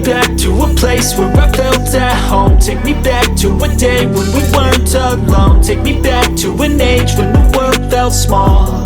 back to a place where I felt at home. Take me back to a day when we weren't alone. Take me back to an age when the world felt small,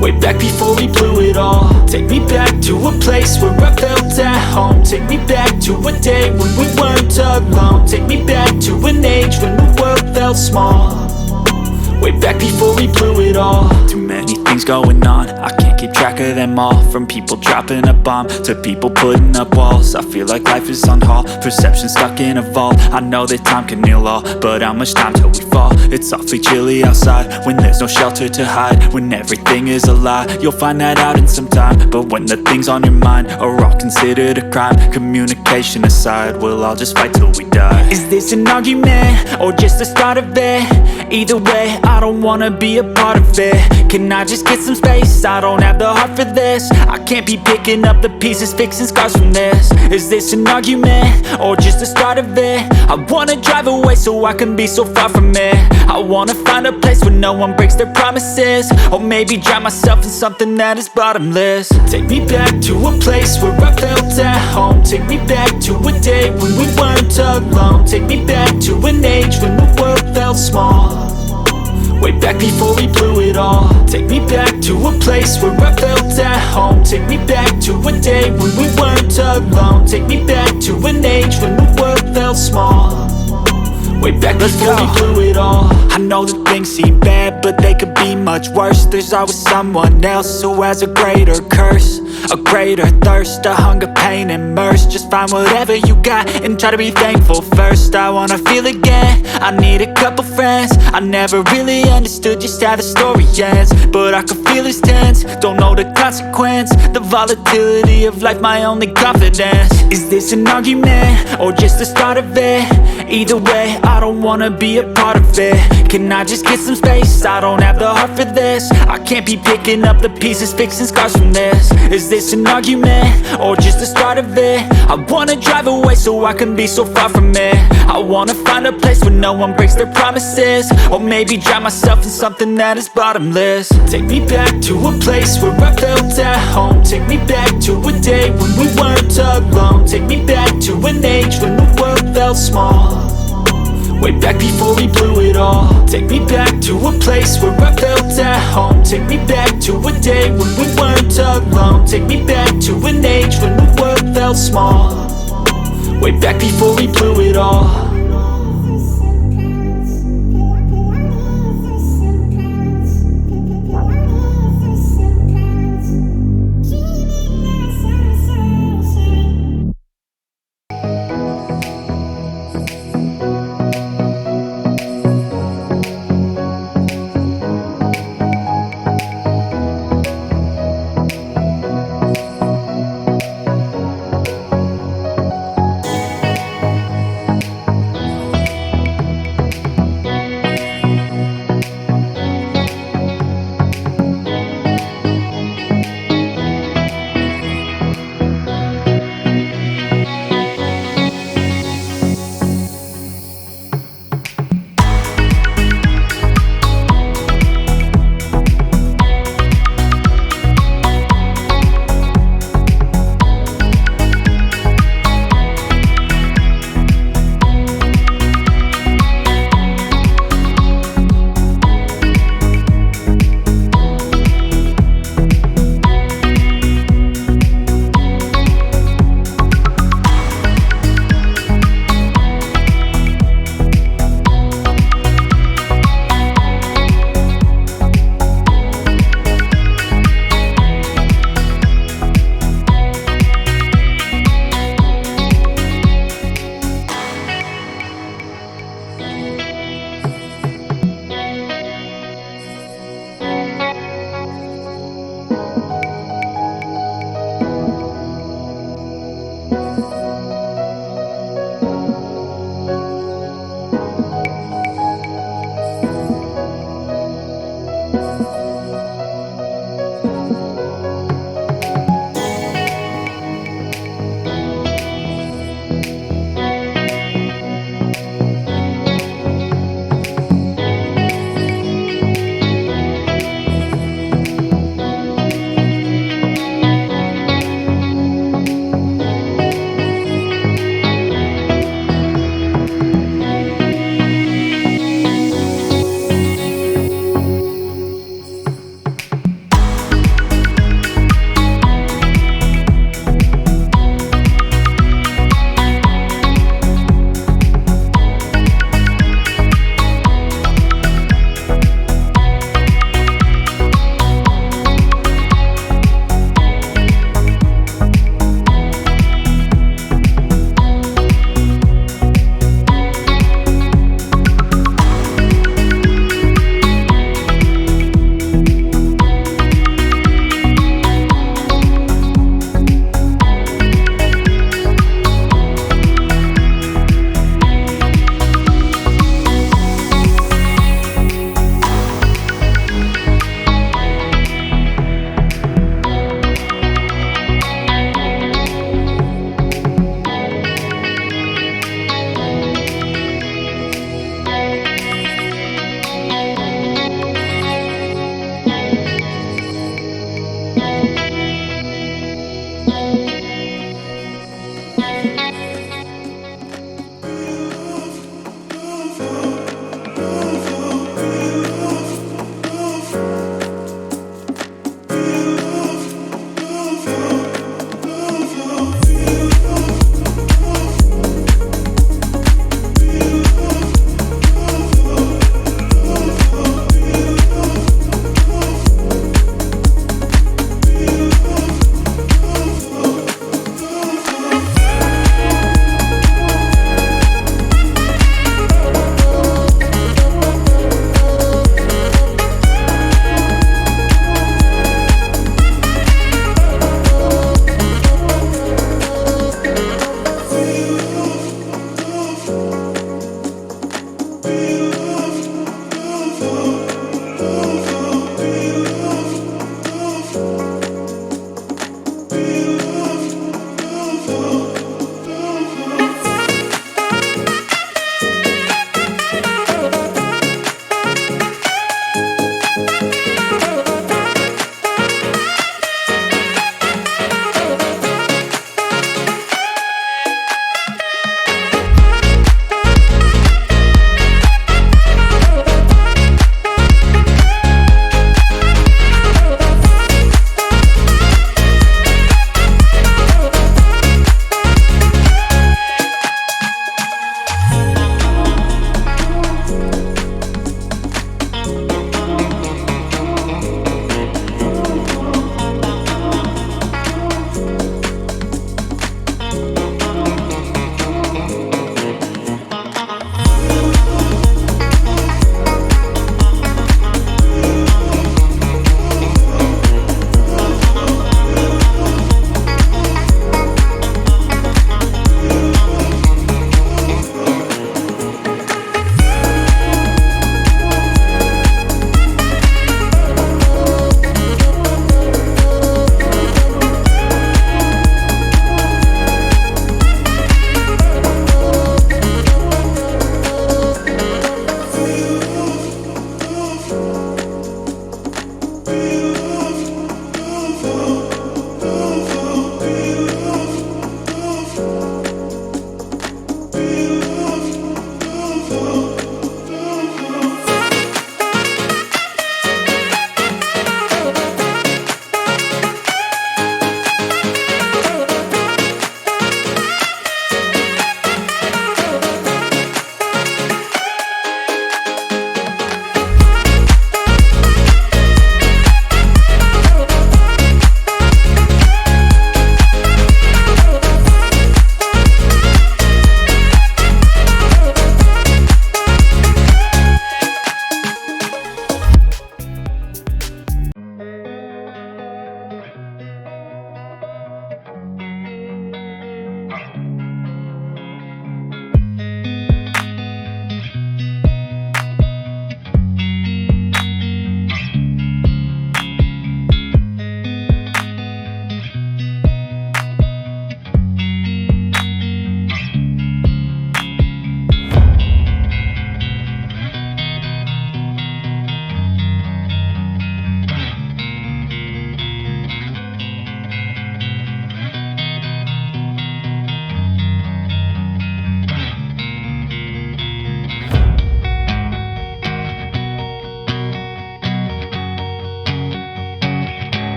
way back before we blew it all. Take me back to a place where I felt at home. Take me back to a day when we weren't alone. Take me back to an age when the world felt small, way back before we blew it all. Too many things going on, I can't keep track of them all. From people dropping a bomb to people putting up walls. I feel like life is on hold, perception stuck in a vault. I know that time can heal all, but how much time till we fall? It's awfully chilly outside when there's no shelter to hide. When everything is a lie, you'll find that out in some time. But when the things on your mind are all considered a crime, communication aside, we'll all just fight till we die. Is this an argument or just the start of it? Either way, I don't wanna be a part of it. Can I just get some space? I don't have the heart for this. I can't be picking up the pieces, fixing scars from this. Is this an argument or just the start of it? I wanna drive away so I can be so far from it. I wanna find a place where no one breaks their promises, or maybe drown myself in something that is bottomless. Take me back to a place where I felt at home. Take me back to a day when we weren't alone. Take me back to an age when the world felt small, way back before we blew it all. Take me back to a place where I felt at home. Take me back to a day when we weren't alone. Take me back to an age when the world felt small, way back before we blew it all. I know that things seem bad, but they could be much worse. There's always someone else who has a greater curse, a greater thirst, a hunger, pain, and mercy. Just find whatever you got and try to be thankful first. I wanna feel again, I need a couple friends. I never really understood just how the story ends, but I can feel it's tense, don't know the consequence. The volatility of life, my only confidence. Is this an argument or just the start of it? Either way, I don't wanna be a part of it. Can I just get some space? I don't have the heart for this. I can't be picking up the pieces, fixing scars from this. Is this an argument or just the start of it? I wanna drive away so I can be so far from it. I wanna find a place where no one breaks their promises, or maybe drown myself in something that is bottomless. Take me back to a place where I felt at home. Take me back to a day when we weren't alone. Take me back to an age when the world felt small, way back before we blew it all. Take me back to a place where I felt at home. Take me back to a day when we weren't alone. Take me back to an age when the world felt small, way back before we blew it all.